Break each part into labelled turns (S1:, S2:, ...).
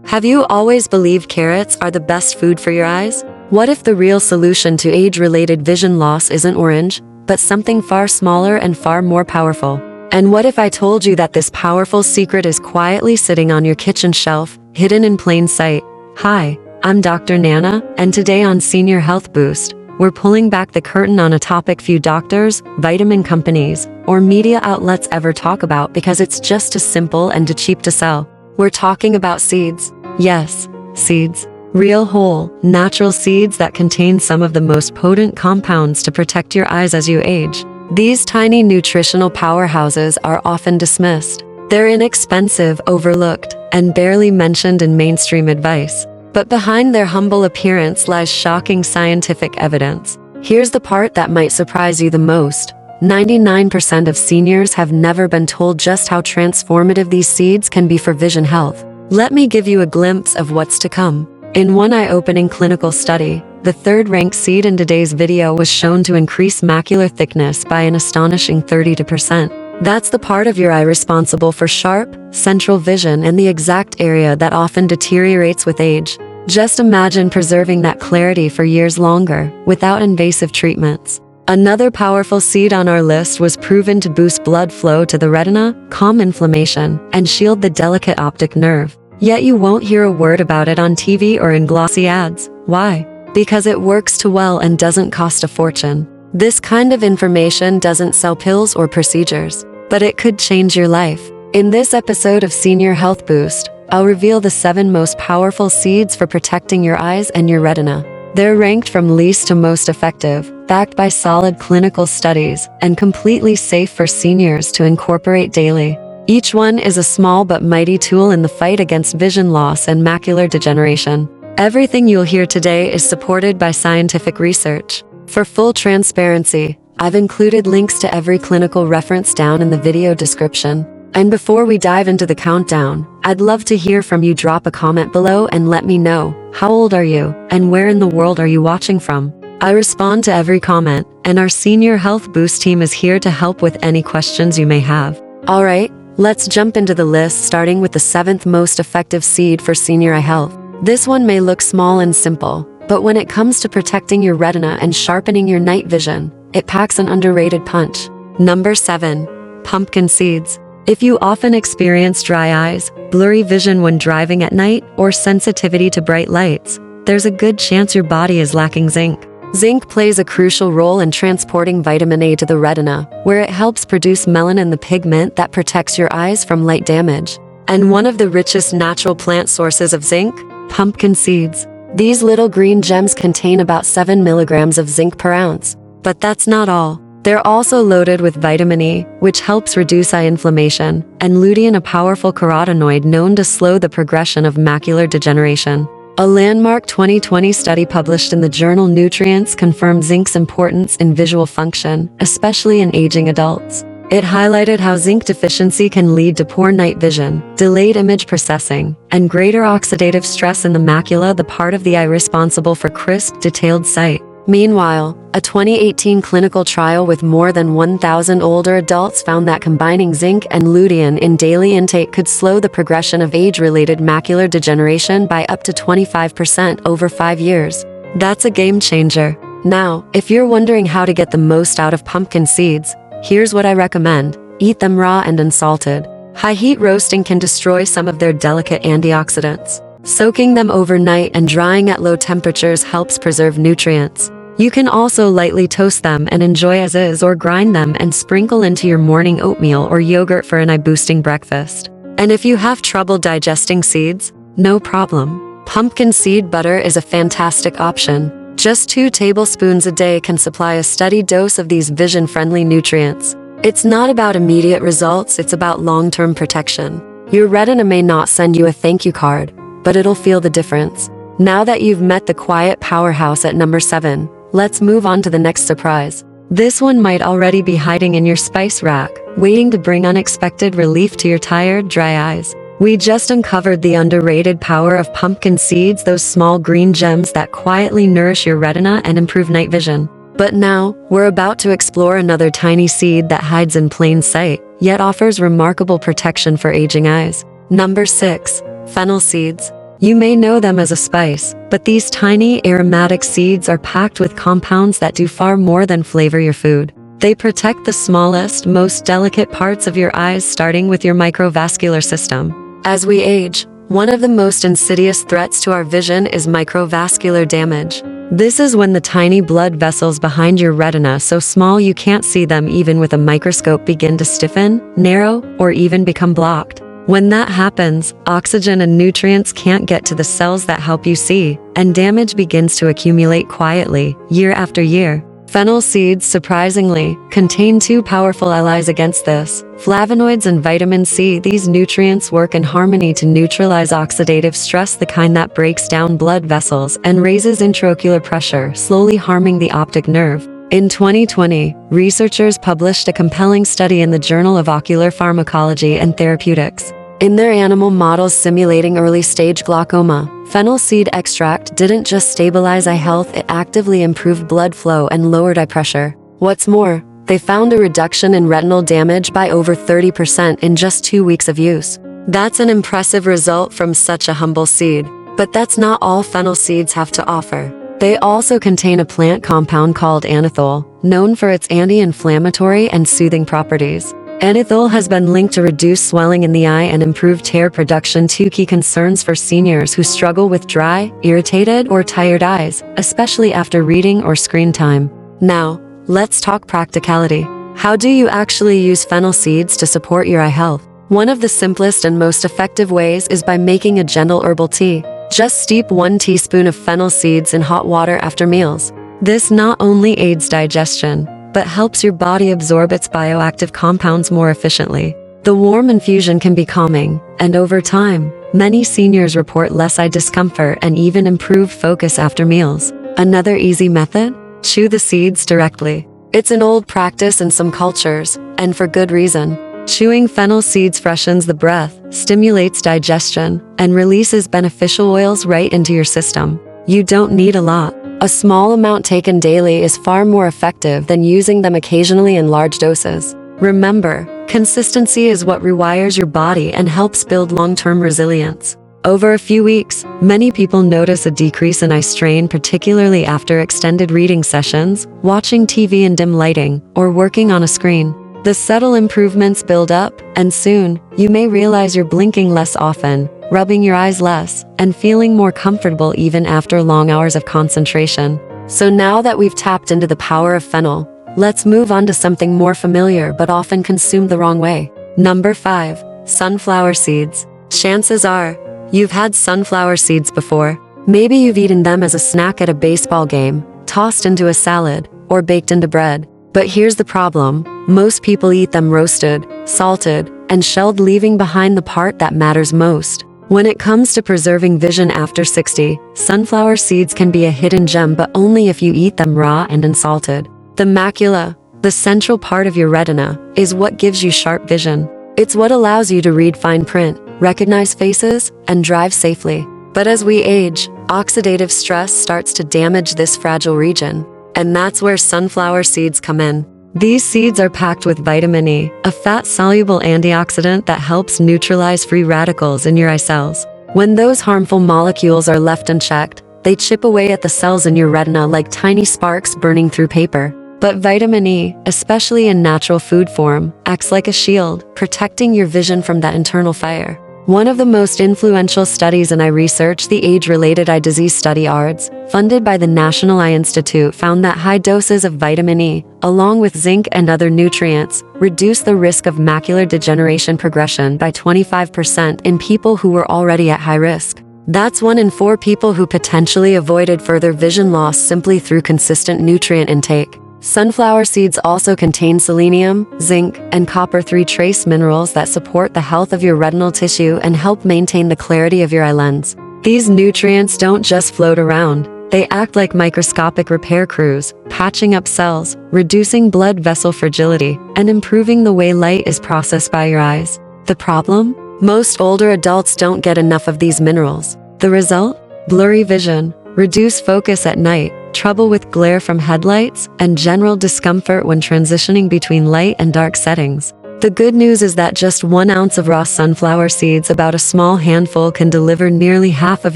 S1: Have you always believed carrots are the best food for your eyes? What if the real solution to age-related vision loss isn't orange, but something far smaller and far more powerful? And what if I told you that this powerful secret is quietly sitting on your kitchen shelf, hidden in plain sight? Hi, I'm Dr. Nana, and today on Senior Health Boost, we're pulling back the curtain on a topic few doctors, vitamin companies, or media outlets ever talk about because it's just too simple and too cheap to sell. We're talking about seeds. Yes, seeds. Real whole, natural seeds that contain some of the most potent compounds to protect your eyes as you age. These tiny nutritional powerhouses are often dismissed. They're inexpensive, overlooked, and barely mentioned in mainstream advice. But behind their humble appearance lies shocking scientific evidence. Here's the part that might surprise you the most. 99% of seniors have never been told just how transformative these seeds can be for vision health. Let me give you a glimpse of what's to come. In one eye-opening clinical study, the third-ranked seed in today's video was shown to increase macular thickness by an astonishing 32%. That's the part of your eye responsible for sharp, central vision and the exact area that often deteriorates with age. Just imagine preserving that clarity for years longer, without invasive treatments. Another powerful seed on our list was proven to boost blood flow to the retina, calm inflammation, and shield the delicate optic nerve. Yet you won't hear a word about it on TV or in glossy ads. Why? Because it works too well and doesn't cost a fortune. This kind of information doesn't sell pills or procedures, but it could change your life. In this episode of Senior Health Boost, I'll reveal the 7 most powerful seeds for protecting your eyes and your retina. They're ranked from least to most effective, backed by solid clinical studies, and completely safe for seniors to incorporate daily. Each one is a small but mighty tool in the fight against vision loss and macular degeneration. Everything you'll hear today is supported by scientific research. For full transparency, I've included links to every clinical reference down in the video description. And before we dive into the countdown, I'd love to hear from you. Drop a comment below and let me know, how old are you, and where in the world are you watching from? I respond to every comment, and our Senior Health Boost team is here to help with any questions you may have. Alright, let's jump into the list, starting with the 7th most effective seed for senior eye health. This one may look small and simple, but when it comes to protecting your retina and sharpening your night vision, it packs an underrated punch. Number 7. Pumpkin seeds. If you often experience dry eyes, blurry vision when driving at night, or sensitivity to bright lights, there's a good chance your body is lacking zinc. Zinc plays a crucial role in transporting vitamin A to the retina, where it helps produce melanin, the pigment that protects your eyes from light damage. And one of the richest natural plant sources of zinc? Pumpkin seeds. These little green gems contain about 7 milligrams of zinc per ounce. But that's not all. They're also loaded with vitamin E, which helps reduce eye inflammation, and lutein, a powerful carotenoid known to slow the progression of macular degeneration. A landmark 2020 study published in the journal Nutrients confirmed zinc's importance in visual function, especially in aging adults. It highlighted how zinc deficiency can lead to poor night vision, delayed image processing, and greater oxidative stress in the macula, the part of the eye responsible for crisp, detailed sight. Meanwhile, a 2018 clinical trial with more than 1,000 older adults found that combining zinc and lutein in daily intake could slow the progression of age-related macular degeneration by up to 25% over 5 years. That's a game changer. Now, if you're wondering how to get the most out of pumpkin seeds, here's what I recommend. Eat them raw and unsalted. High-heat roasting can destroy some of their delicate antioxidants. Soaking them overnight and drying at low temperatures helps preserve nutrients. You can also lightly toast them and enjoy as is, or grind them and sprinkle into your morning oatmeal or yogurt for an eye-boosting breakfast. And if you have trouble digesting seeds, no problem. Pumpkin seed butter is a fantastic option. Just 2 tablespoons a day can supply a steady dose of these vision-friendly nutrients. It's not about immediate results, it's about long-term protection. Your retina may not send you a thank you card, but it'll feel the difference. Now that you've met the quiet powerhouse at number 7, let's move on to the next surprise. This one might already be hiding in your spice rack, waiting to bring unexpected relief to your tired, dry eyes. We just uncovered the underrated power of pumpkin seeds, those small green gems that quietly nourish your retina and improve night vision. But now, we're about to explore another tiny seed that hides in plain sight, yet offers remarkable protection for aging eyes. Number 6. Fennel seeds. You may know them as a spice, but these tiny aromatic seeds are packed with compounds that do far more than flavor your food. They protect the smallest, most delicate parts of your eyes, starting with your microvascular system. As we age, one of the most insidious threats to our vision is microvascular damage. This is when the tiny blood vessels behind your retina, so small you can't see them even with a microscope, begin to stiffen, narrow, or even become blocked. When that happens, oxygen and nutrients can't get to the cells that help you see, and damage begins to accumulate quietly, year after year. Fennel seeds, surprisingly, contain two powerful allies against this: flavonoids and vitamin C. These nutrients work in harmony to neutralize oxidative stress, the kind that breaks down blood vessels and raises intraocular pressure, slowly harming the optic nerve. In 2020, researchers published a compelling study in the Journal of Ocular Pharmacology and Therapeutics. In their animal models simulating early-stage glaucoma, fennel seed extract didn't just stabilize eye health, it actively improved blood flow and lowered eye pressure. What's more, they found a reduction in retinal damage by over 30% in just 2 weeks of use. That's an impressive result from such a humble seed. But that's not all fennel seeds have to offer. They also contain a plant compound called anethole, known for its anti-inflammatory and soothing properties. Anethole has been linked to reduce swelling in the eye and improve tear production, two key concerns for seniors who struggle with dry, irritated, or tired eyes, especially after reading or screen time. Now, let's talk practicality. How do you actually use fennel seeds to support your eye health? One of the simplest and most effective ways is by making a gentle herbal tea. Just steep 1 teaspoon of fennel seeds in hot water after meals. This not only aids digestion, but helps your body absorb its bioactive compounds more efficiently. The warm infusion can be calming, and over time, many seniors report less eye discomfort and even improved focus after meals. Another easy method? Chew the seeds directly. It's an old practice in some cultures, and for good reason. Chewing fennel seeds freshens the breath, stimulates digestion, and releases beneficial oils right into your system. You don't need a lot. A small amount taken daily is far more effective than using them occasionally in large doses. Remember, consistency is what rewires your body and helps build long-term resilience. Over a few weeks, many people notice a decrease in eye strain, particularly after extended reading sessions, watching TV in dim lighting, or working on a screen. The subtle improvements build up, and soon, you may realize you're blinking less often, rubbing your eyes less, and feeling more comfortable even after long hours of concentration. So now that we've tapped into the power of fennel, let's move on to something more familiar but often consumed the wrong way. Number 5. Sunflower seeds. Chances are, you've had sunflower seeds before. Maybe you've eaten them as a snack at a baseball game, tossed into a salad, or baked into bread. But here's the problem. Most people eat them roasted, salted, and shelled, leaving behind the part that matters most. When it comes to preserving vision after 60, sunflower seeds can be a hidden gem, but only if you eat them raw and unsalted. The macula, the central part of your retina, is what gives you sharp vision. It's what allows you to read fine print, recognize faces, and drive safely. But as we age, oxidative stress starts to damage this fragile region. And that's where sunflower seeds come in. These seeds are packed with vitamin E, a fat-soluble antioxidant that helps neutralize free radicals in your eye cells. When those harmful molecules are left unchecked, they chip away at the cells in your retina like tiny sparks burning through paper. But vitamin E, especially in natural food form, acts like a shield, protecting your vision from that internal fire. One of the most influential studies in eye research, the Age-Related Eye Disease Study (ARDS), funded by the National Eye Institute, found that high doses of vitamin E, along with zinc and other nutrients, reduce the risk of macular degeneration progression by 25% in people who were already at high risk. That's 1 in 4 people who potentially avoided further vision loss simply through consistent nutrient intake. Sunflower seeds also contain selenium, zinc, and copper, 3 trace minerals that support the health of your retinal tissue and help maintain the clarity of your eye lens. These nutrients don't just float around. They act like microscopic repair crews, patching up cells, reducing blood vessel fragility, and improving the way light is processed by your eyes. The problem? Most older adults don't get enough of these minerals. The result? Blurry vision, reduced focus at night, trouble with glare from headlights, and general discomfort when transitioning between light and dark settings. The good news is that just 1 ounce of raw sunflower seeds, about a small handful, can deliver nearly half of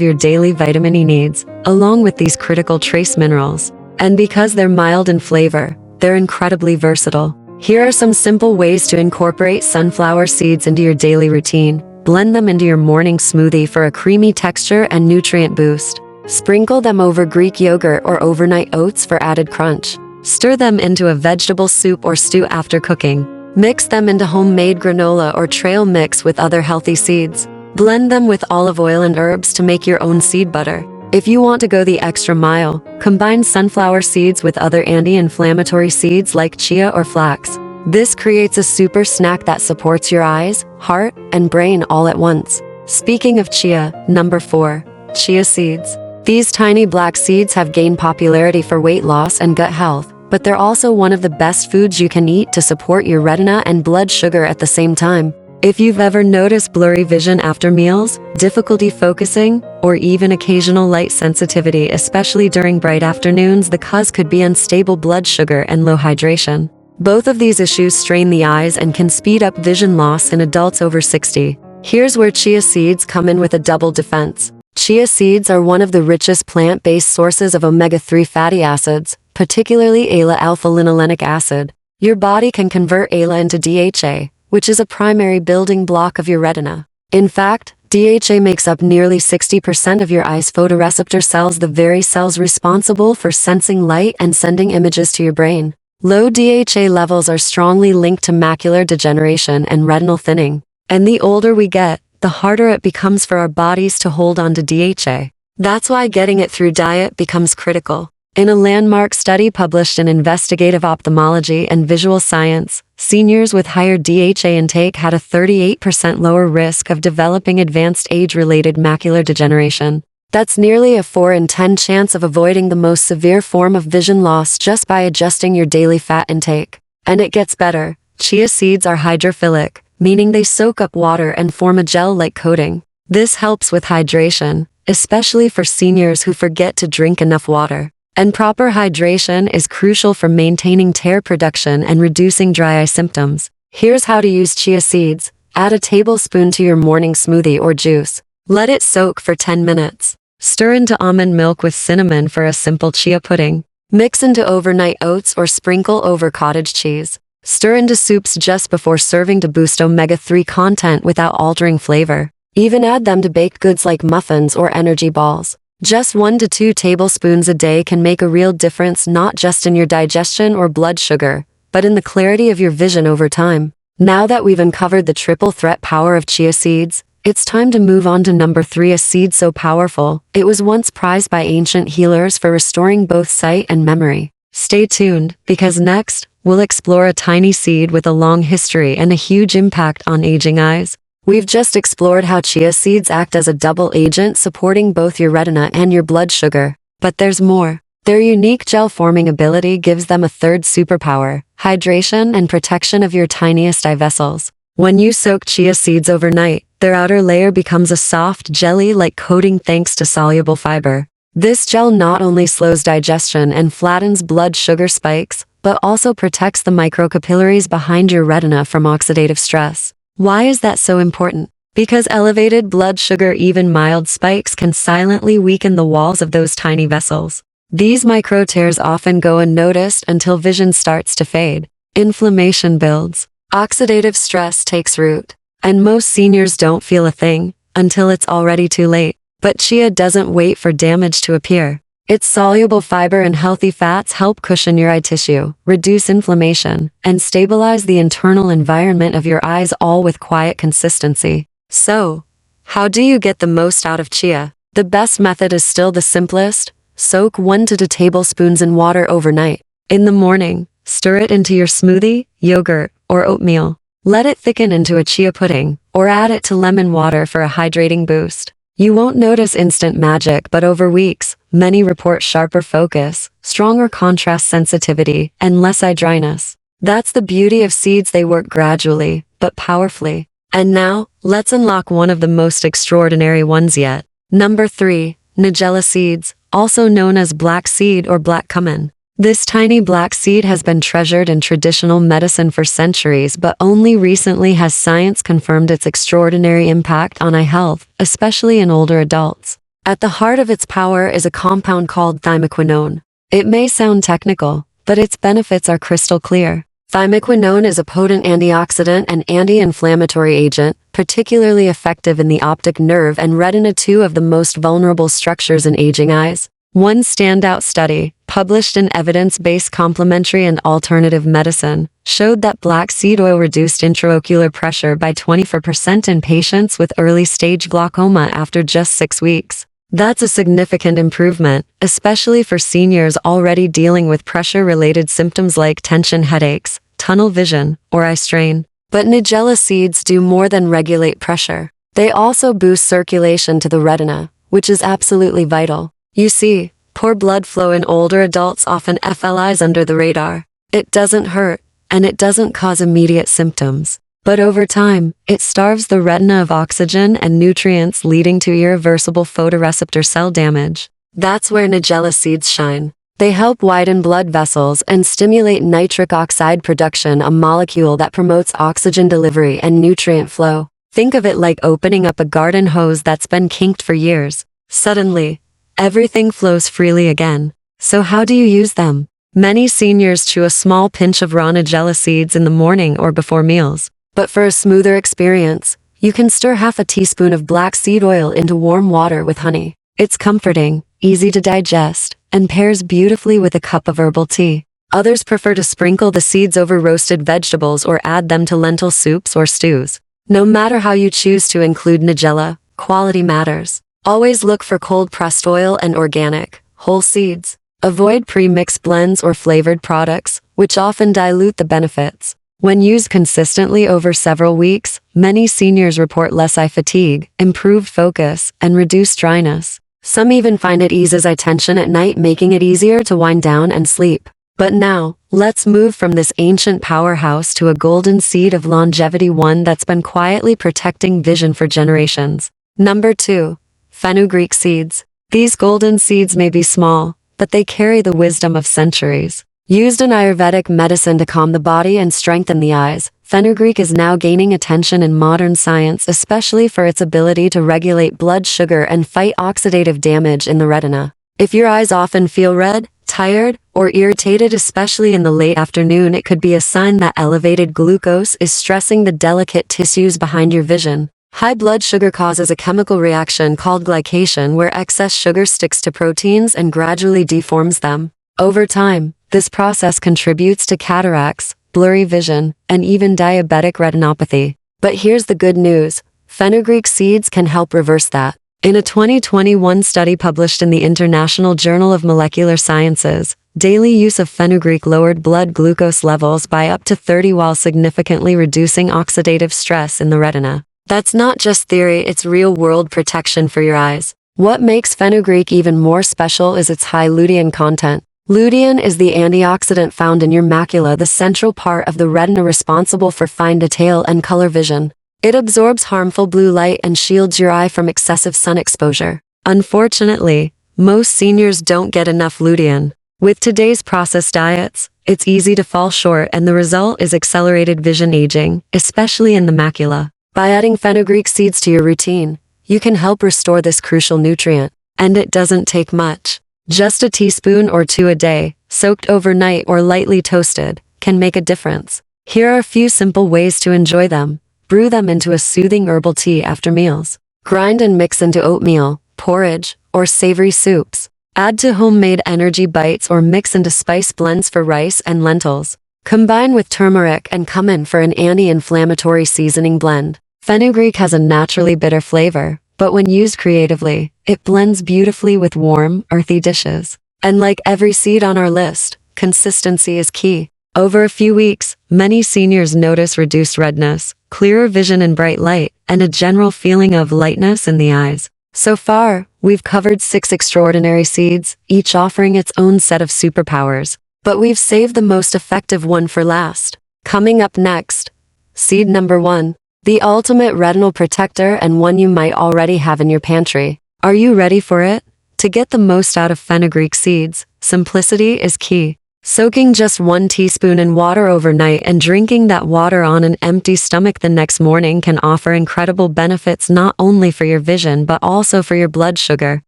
S1: your daily vitamin E needs, along with these critical trace minerals. And because they're mild in flavor, they're incredibly versatile. Here are some simple ways to incorporate sunflower seeds into your daily routine. Blend them into your morning smoothie for a creamy texture and nutrient boost. Sprinkle them over Greek yogurt or overnight oats for added crunch. Stir them into a vegetable soup or stew after cooking. Mix them into homemade granola or trail mix with other healthy seeds. Blend them with olive oil and herbs to make your own seed butter. If you want to go the extra mile, combine sunflower seeds with other anti-inflammatory seeds like chia or flax. This creates a super snack that supports your eyes, heart, and brain all at once. Speaking of chia, number 4. Chia seeds. These tiny black seeds have gained popularity for weight loss and gut health, but they're also one of the best foods you can eat to support your retina and blood sugar at the same time. If you've ever noticed blurry vision after meals, difficulty focusing, or even occasional light sensitivity, especially during bright afternoons, the cause could be unstable blood sugar and low hydration. Both of these issues strain the eyes and can speed up vision loss in adults over 60. Here's where chia seeds come in with a double defense. Chia seeds are one of the richest plant-based sources of omega-3 fatty acids, particularly alpha-linolenic acid. Your body can convert ALA into DHA, which is a primary building block of your retina. In fact, DHA makes up nearly 60% of your eye's photoreceptor cells, the very cells responsible for sensing light and sending images to your brain. Low DHA levels are strongly linked to macular degeneration and retinal thinning. And the older we get, the harder it becomes for our bodies to hold on to DHA. That's why getting it through diet becomes critical. In a landmark study published in Investigative Ophthalmology and Visual Science, seniors with higher DHA intake had a 38% lower risk of developing advanced age-related macular degeneration. That's nearly a 4 in 10 chance of avoiding the most severe form of vision loss just by adjusting your daily fat intake. And it gets better. Chia seeds are hydrophilic, meaning they soak up water and form a gel-like coating. This helps with hydration, especially for seniors who forget to drink enough water. And proper hydration is crucial for maintaining tear production and reducing dry eye symptoms. Here's how to use chia seeds. Add a tablespoon to your morning smoothie or juice. Let it soak for 10 minutes. Stir into almond milk with cinnamon for a simple chia pudding. Mix into overnight oats or sprinkle over cottage cheese. Stir into soups just before serving to boost omega-3 content without altering flavor. Even add them to baked goods like muffins or energy balls. Just 1 to 2 tablespoons a day can make a real difference, not just in your digestion or blood sugar, but in the clarity of your vision over time. Now that we've uncovered the triple threat power of chia seeds, it's time to move on to number 3, a seed so powerful, it was once prized by ancient healers for restoring both sight and memory. Stay tuned, because next, we'll explore a tiny seed with a long history and a huge impact on aging eyes. We've just explored how chia seeds act as a double agent, supporting both your retina and your blood sugar. But there's more. Their unique gel-forming ability gives them a third superpower: hydration and protection of your tiniest eye vessels. When you soak chia seeds overnight, their outer layer becomes a soft, jelly-like coating thanks to soluble fiber. This gel not only slows digestion and flattens blood sugar spikes, but also protects the microcapillaries behind your retina from oxidative stress. Why is that so important? Because elevated blood sugar, even mild spikes, can silently weaken the walls of those tiny vessels. These micro tears often go unnoticed until vision starts to fade. Inflammation builds. Oxidative stress takes root. And most seniors don't feel a thing until it's already too late. But chia doesn't wait for damage to appear. Its soluble fiber and healthy fats help cushion your eye tissue, reduce inflammation, and stabilize the internal environment of your eyes, all with quiet consistency. So, how do you get the most out of chia? The best method is still the simplest. Soak 1 to 2 tablespoons in water overnight. In the morning, stir it into your smoothie, yogurt, or oatmeal. Let it thicken into a chia pudding, or add it to lemon water for a hydrating boost. You won't notice instant magic, but over weeks, many report sharper focus, stronger contrast sensitivity, and less eye dryness. That's the beauty of seeds. They work gradually, but powerfully. And now, let's unlock one of the most extraordinary ones yet. Number 3, Nigella seeds, also known as black seed or black cumin. This tiny black seed has been treasured in traditional medicine for centuries, but only recently has science confirmed its extraordinary impact on eye health, especially in older adults. At the heart of its power is a compound called thymoquinone. It may sound technical, but its benefits are crystal clear. Thymoquinone is a potent antioxidant and anti-inflammatory agent, particularly effective in the optic nerve and retina, two of the most vulnerable structures in aging eyes. One standout study, published in Evidence-Based Complementary and Alternative Medicine, showed that black seed oil reduced intraocular pressure by 24% in patients with early-stage glaucoma after just 6 weeks. That's a significant improvement, especially for seniors already dealing with pressure-related symptoms like tension headaches, tunnel vision, or eye strain. But Nigella seeds do more than regulate pressure. They also boost circulation to the retina, which is absolutely vital. You see, poor blood flow in older adults often flies under the radar. It doesn't hurt, and it doesn't cause immediate symptoms. But over time, it starves the retina of oxygen and nutrients, leading to irreversible photoreceptor cell damage. That's where Nigella seeds shine. They help widen blood vessels and stimulate nitric oxide production, a molecule that promotes oxygen delivery and nutrient flow. Think of it like opening up a garden hose that's been kinked for years. Suddenly, everything flows freely again. So how do you use them? Many seniors chew a small pinch of raw Nigella seeds in the morning or before meals. But for a smoother experience, you can stir half a teaspoon of black seed oil into warm water with honey. It's comforting, easy to digest, and pairs beautifully with a cup of herbal tea. Others prefer to sprinkle the seeds over roasted vegetables or add them to lentil soups or stews. No matter how you choose to include Nigella, quality matters. Always look for cold-pressed oil and organic, whole seeds. Avoid pre-mixed blends or flavored products, which often dilute the benefits. When used consistently over several weeks, many seniors report less eye fatigue, improved focus, and reduced dryness. Some even find it eases eye tension at night, making it easier to wind down and sleep. But now, let's move from this ancient powerhouse to a golden seed of longevity, one that's been quietly protecting vision for generations. Number 2. Fenugreek seeds. These golden seeds may be small, but they carry the wisdom of centuries. Used in Ayurvedic medicine to calm the body and strengthen the eyes, fenugreek is now gaining attention in modern science, especially for its ability to regulate blood sugar and fight oxidative damage in the retina. If your eyes often feel red, tired, or irritated, especially in the late afternoon, it could be a sign that elevated glucose is stressing the delicate tissues behind your vision. High blood sugar causes a chemical reaction called glycation, where excess sugar sticks to proteins and gradually deforms them. Over time, this process contributes to cataracts, blurry vision, and even diabetic retinopathy. But here's the good news. Fenugreek seeds can help reverse that. In a 2021 study published in the International Journal of Molecular Sciences, daily use of fenugreek lowered blood glucose levels by up to 30 while significantly reducing oxidative stress in the retina. That's not just theory, it's real-world protection for your eyes. What makes fenugreek even more special is its high lutein content. Lutein is the antioxidant found in your macula, the central part of the retina responsible for fine detail and color vision. It absorbs harmful blue light and shields your eye from excessive sun exposure. Unfortunately, most seniors don't get enough lutein. With today's processed diets, it's easy to fall short, and the result is accelerated vision aging, especially in the macula. By adding fenugreek seeds to your routine, you can help restore this crucial nutrient. And it doesn't take much. Just a teaspoon or 2 a day, soaked overnight or lightly toasted, can make a difference. Here are a few simple ways to enjoy them. Brew them into a soothing herbal tea after meals. Grind and mix into oatmeal, porridge, or savory soups. Add to homemade energy bites or mix into spice blends for rice and lentils. Combine with turmeric and cumin for an anti-inflammatory seasoning blend. Fenugreek has a naturally bitter flavor, but when used creatively, it blends beautifully with warm, earthy dishes. And like every seed on our list, consistency is key. Over a few weeks, many seniors notice reduced redness, clearer vision in bright light, and a general feeling of lightness in the eyes. So far, we've covered 6 extraordinary seeds, each offering its own set of superpowers. But we've saved the most effective one for last. Coming up next, seed number 1. The ultimate retinal protector, and one you might already have in your pantry. Are you ready for it? To get the most out of fenugreek seeds, simplicity is key. Soaking just 1 teaspoon in water overnight and drinking that water on an empty stomach the next morning can offer incredible benefits not only for your vision but also for your blood sugar.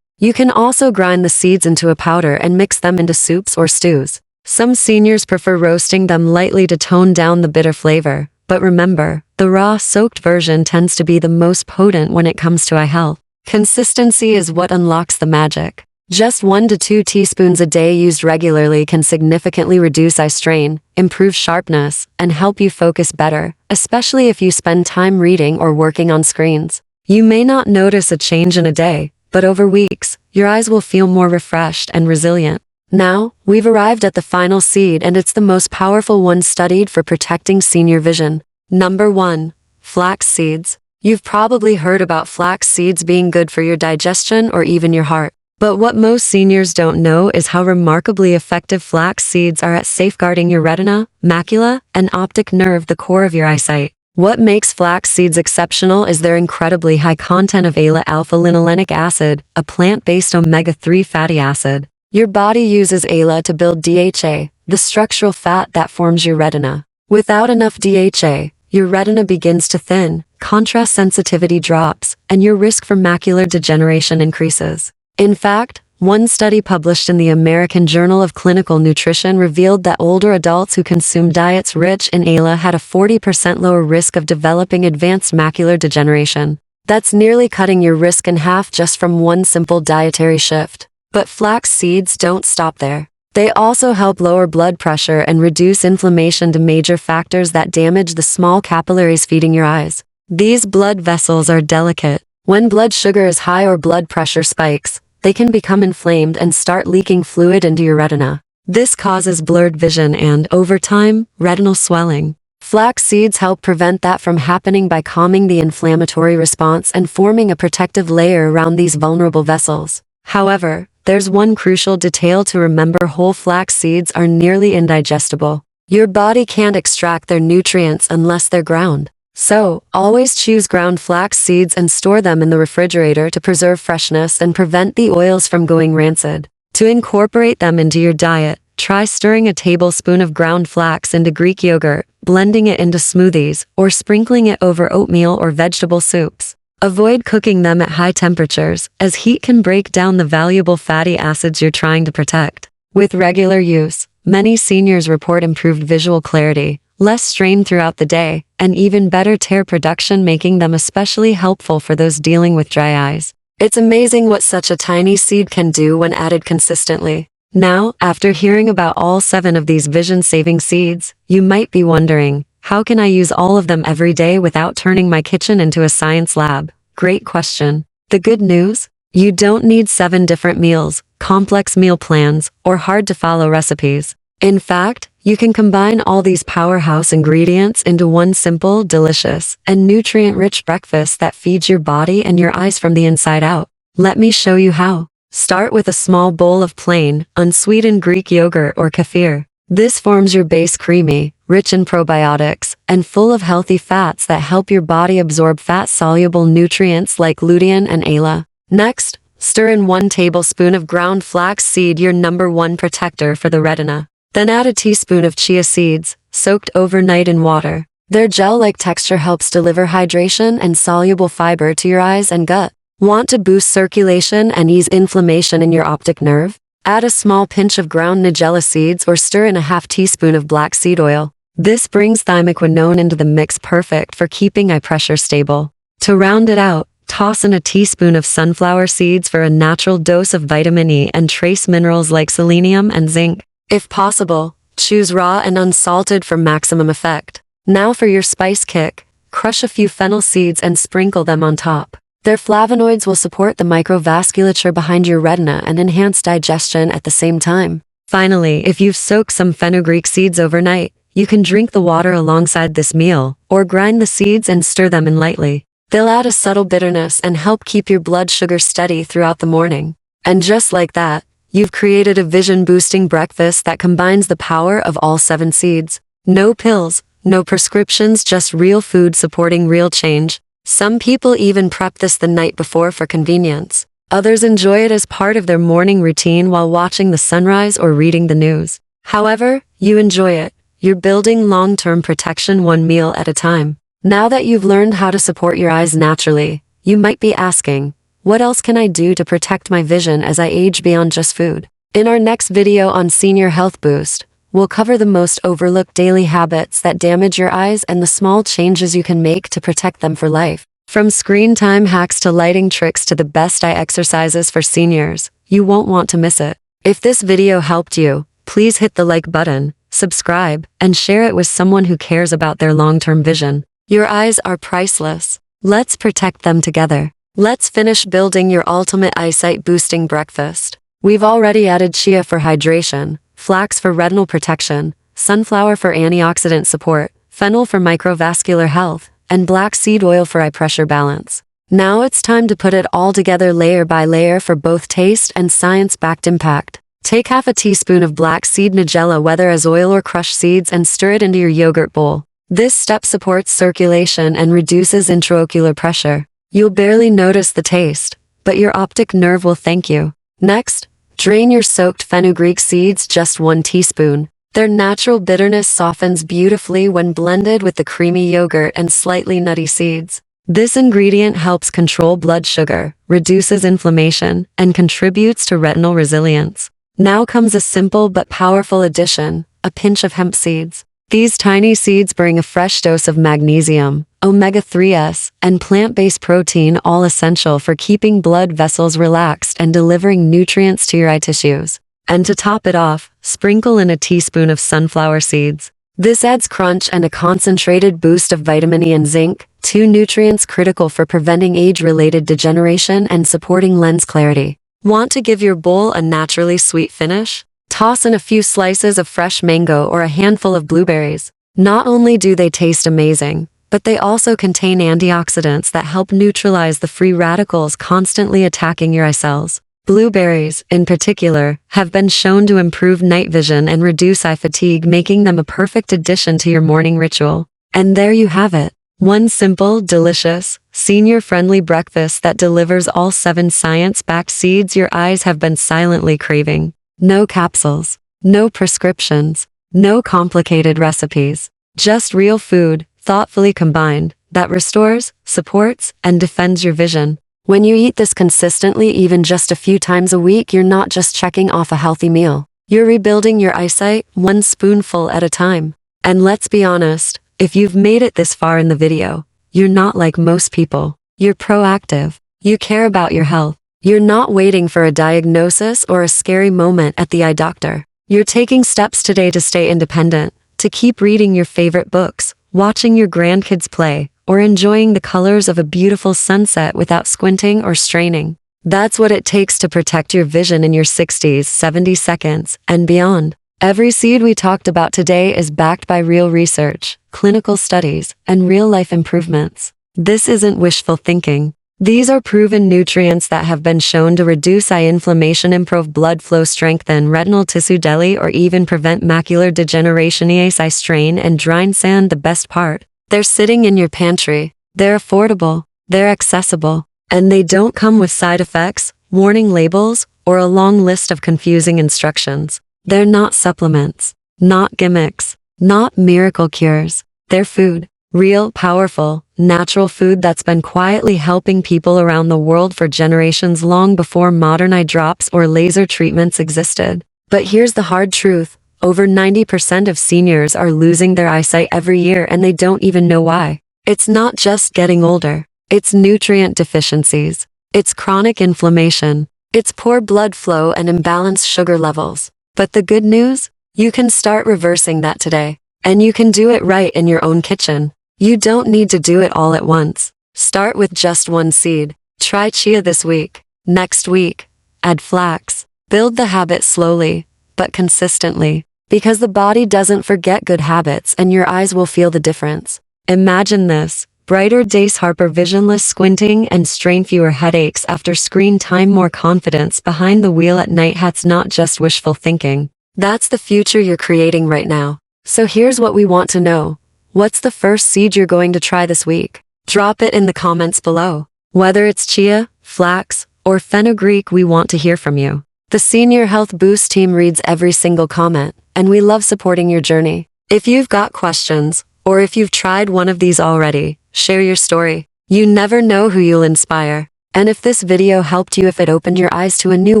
S1: You can also grind the seeds into a powder and mix them into soups or stews. Some seniors prefer roasting them lightly to tone down the bitter flavor, but remember, the raw, soaked version tends to be the most potent when it comes to eye health. Consistency is what unlocks the magic. Just 1 to 2 teaspoons a day used regularly can significantly reduce eye strain, improve sharpness, and help you focus better, especially if you spend time reading or working on screens. You may not notice a change in a day, but over weeks, your eyes will feel more refreshed and resilient. Now, we've arrived at the final seed, and it's the most powerful one studied for protecting senior vision. Number 1. Flax seeds. You've probably heard about flax seeds being good for your digestion or even your heart. But what most seniors don't know is how remarkably effective flax seeds are at safeguarding your retina, macula, and optic nerve, the core of your eyesight. What makes flax seeds exceptional is their incredibly high content of alpha-linolenic acid, a plant-based omega-3 fatty acid. Your body uses ALA to build DHA, the structural fat that forms your retina. Without enough DHA, your retina begins to thin, contrast sensitivity drops, and your risk for macular degeneration increases. In fact, one study published in the American Journal of Clinical Nutrition revealed that older adults who consumed diets rich in ALA had a 40% lower risk of developing advanced macular degeneration. That's nearly cutting your risk in half just from one simple dietary shift. But flax seeds don't stop there. They also help lower blood pressure and reduce inflammation, to major factors that damage the small capillaries feeding your eyes. These blood vessels are delicate. When blood sugar is high or blood pressure spikes, they can become inflamed and start leaking fluid into your retina. This causes blurred vision and, over time, retinal swelling. Flax seeds help prevent that from happening by calming the inflammatory response and forming a protective layer around these vulnerable vessels. However, there's one crucial detail to remember: whole flax seeds are nearly indigestible. Your body can't extract their nutrients unless they're ground. So, always choose ground flax seeds and store them in the refrigerator to preserve freshness and prevent the oils from going rancid. To incorporate them into your diet, try stirring a tablespoon of ground flax into Greek yogurt, blending it into smoothies, or sprinkling it over oatmeal or vegetable soups. Avoid cooking them at high temperatures, as heat can break down the valuable fatty acids you're trying to protect. With regular use, many seniors report improved visual clarity, less strain throughout the day, and even better tear production, making them especially helpful for those dealing with dry eyes. It's amazing what such a tiny seed can do when added consistently. Now, after hearing about all 7 of these vision-saving seeds, you might be wondering, how can I use all of them every day without turning my kitchen into a science lab? Great question. The good news? You don't need 7 different meals, complex meal plans, or hard-to-follow recipes. In fact, you can combine all these powerhouse ingredients into one simple, delicious, and nutrient-rich breakfast that feeds your body and your eyes from the inside out. Let me show you how. Start with a small bowl of plain, unsweetened Greek yogurt or kefir. This forms your base, creamy, rich in probiotics, and full of healthy fats that help your body absorb fat-soluble nutrients like lutein and ALA. Next, stir in 1 tablespoon of ground flax seed, your number 1 protector for the retina. Then add a teaspoon of chia seeds, soaked overnight in water. Their gel-like texture helps deliver hydration and soluble fiber to your eyes and gut. Want to boost circulation and ease inflammation in your optic nerve? Add a small pinch of ground nigella seeds or stir in a half teaspoon of black seed oil. This brings thymoquinone into the mix, perfect for keeping eye pressure stable. To round it out, toss in a teaspoon of sunflower seeds for a natural dose of vitamin E and trace minerals like selenium and zinc. If possible, choose raw and unsalted for maximum effect. Now for your spice kick, crush a few fennel seeds and sprinkle them on top. Their flavonoids will support the microvasculature behind your retina and enhance digestion at the same time. Finally, if you've soaked some fenugreek seeds overnight, you can drink the water alongside this meal, or grind the seeds and stir them in lightly. They'll add a subtle bitterness and help keep your blood sugar steady throughout the morning. And just like that, you've created a vision-boosting breakfast that combines the power of all 7 seeds. No pills, no prescriptions, just real food supporting real change. Some people even prep this the night before for convenience. Others enjoy it as part of their morning routine while watching the sunrise or reading the news. However, you enjoy it. You're building long-term protection one meal at a time. Now that you've learned how to support your eyes naturally, you might be asking, what else can I do to protect my vision as I age beyond just food? In our next video on Senior Health Boost, we'll cover the most overlooked daily habits that damage your eyes and the small changes you can make to protect them for life. From screen time hacks to lighting tricks to the best eye exercises for seniors, you won't want to miss it. If this video helped you, please hit the like button, subscribe, and share it with someone who cares about their long-term vision. Your eyes are priceless. Let's protect them together. Let's finish building your ultimate eyesight boosting breakfast. We've already added chia for hydration, flax for retinal protection, sunflower for antioxidant support, fennel for microvascular health, and black seed oil for eye pressure balance. Now it's time to put it all together layer by layer for both taste and science-backed impact. Take half a teaspoon of black seed nigella, whether as oil or crushed seeds, and stir it into your yogurt bowl. This step supports circulation and reduces intraocular pressure. You'll barely notice the taste, but your optic nerve will thank you. Next, drain your soaked fenugreek seeds, just 1 teaspoon. Their natural bitterness softens beautifully when blended with the creamy yogurt and slightly nutty seeds. This ingredient helps control blood sugar, reduces inflammation, and contributes to retinal resilience. Now comes a simple but powerful addition, a pinch of hemp seeds. These tiny seeds bring a fresh dose of magnesium, omega-3s, and plant-based protein, all essential for keeping blood vessels relaxed and delivering nutrients to your eye tissues. And to top it off, sprinkle in a teaspoon of sunflower seeds. This adds crunch and a concentrated boost of vitamin E and zinc, 2 nutrients critical for preventing age-related degeneration and supporting lens clarity. Want to give your bowl a naturally sweet finish? Toss in a few slices of fresh mango or a handful of blueberries. Not only do they taste amazing, but they also contain antioxidants that help neutralize the free radicals constantly attacking your eye cells. Blueberries, in particular, have been shown to improve night vision and reduce eye fatigue, making them a perfect addition to your morning ritual. And there you have it. One simple, delicious, senior-friendly breakfast that delivers all 7 science-backed seeds your eyes have been silently craving. No capsules, no prescriptions, no complicated recipes. Just real food, thoughtfully combined, that restores, supports, and defends your vision. When you eat this consistently, even just a few times a week, you're not just checking off a healthy meal. You're rebuilding your eyesight, 1 spoonful at a time. And let's be honest, if you've made it this far in the video, you're not like most people. You're proactive. You care about your health. You're not waiting for a diagnosis or a scary moment at the eye doctor. You're taking steps today to stay independent, to keep reading your favorite books, watching your grandkids play, or enjoying the colors of a beautiful sunset without squinting or straining. That's what it takes to protect your vision in your 60s, 70 seconds, and beyond. Every seed we talked about today is backed by real research, clinical studies, and real-life improvements. This isn't wishful thinking. These are proven nutrients that have been shown to reduce eye inflammation, improve blood flow, strengthen retinal tissue delay, or even prevent macular degeneration. Eyesight strain and drying sand. The best part? They're sitting in your pantry. They're affordable. They're accessible. And they don't come with side effects, warning labels, or a long list of confusing instructions. They're not supplements, not gimmicks, not miracle cures. They're food. Real, powerful, natural food that's been quietly helping people around the world for generations, long before modern eye drops or laser treatments existed. But here's the hard truth. Over 90% of seniors are losing their eyesight every year, and they don't even know why. It's not just getting older. It's nutrient deficiencies. It's chronic inflammation. It's poor blood flow and imbalanced sugar levels. But the good news? You can start reversing that today. And you can do it right in your own kitchen. You don't need to do it all at once. Start with just 1 seed. Try chia this week. Next week, add flax. Build the habit slowly, but consistently. Because the body doesn't forget good habits, and your eyes will feel the difference. Imagine this. Brighter days, Harper visionless, squinting, and strain, fewer headaches after screen time, more confidence behind the wheel at night. That's not just wishful thinking. That's the future you're creating right now. So here's what we want to know. What's the first seed you're going to try this week? Drop it in the comments below. Whether it's chia, flax, or fenugreek, we want to hear from you. The Senior Health Boost team reads every single comment, and we love supporting your journey. If you've got questions, or if you've tried one of these already, share your story. You never know who you'll inspire. And if this video helped you, if it opened your eyes to a new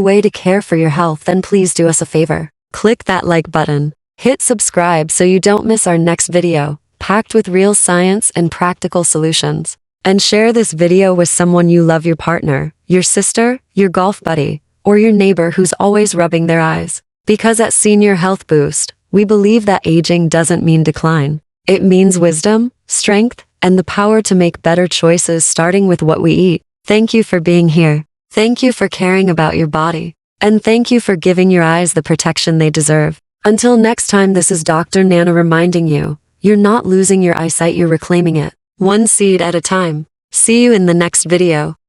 S1: way to care for your health, then please do us a favor. Click that like button. Hit subscribe so you don't miss our next video, packed with real science and practical solutions. And share this video with someone you love, your partner, your sister, your golf buddy, or your neighbor who's always rubbing their eyes. Because at Senior Health Boost, we believe that aging doesn't mean decline. It means wisdom, strength, and the power to make better choices, starting with what we eat. Thank you for being here. Thank you for caring about your body. And thank you for giving your eyes the protection they deserve. Until next time, this is Dr. Nana reminding you, you're not losing your eyesight, you're reclaiming it. One seed at a time. See you in the next video.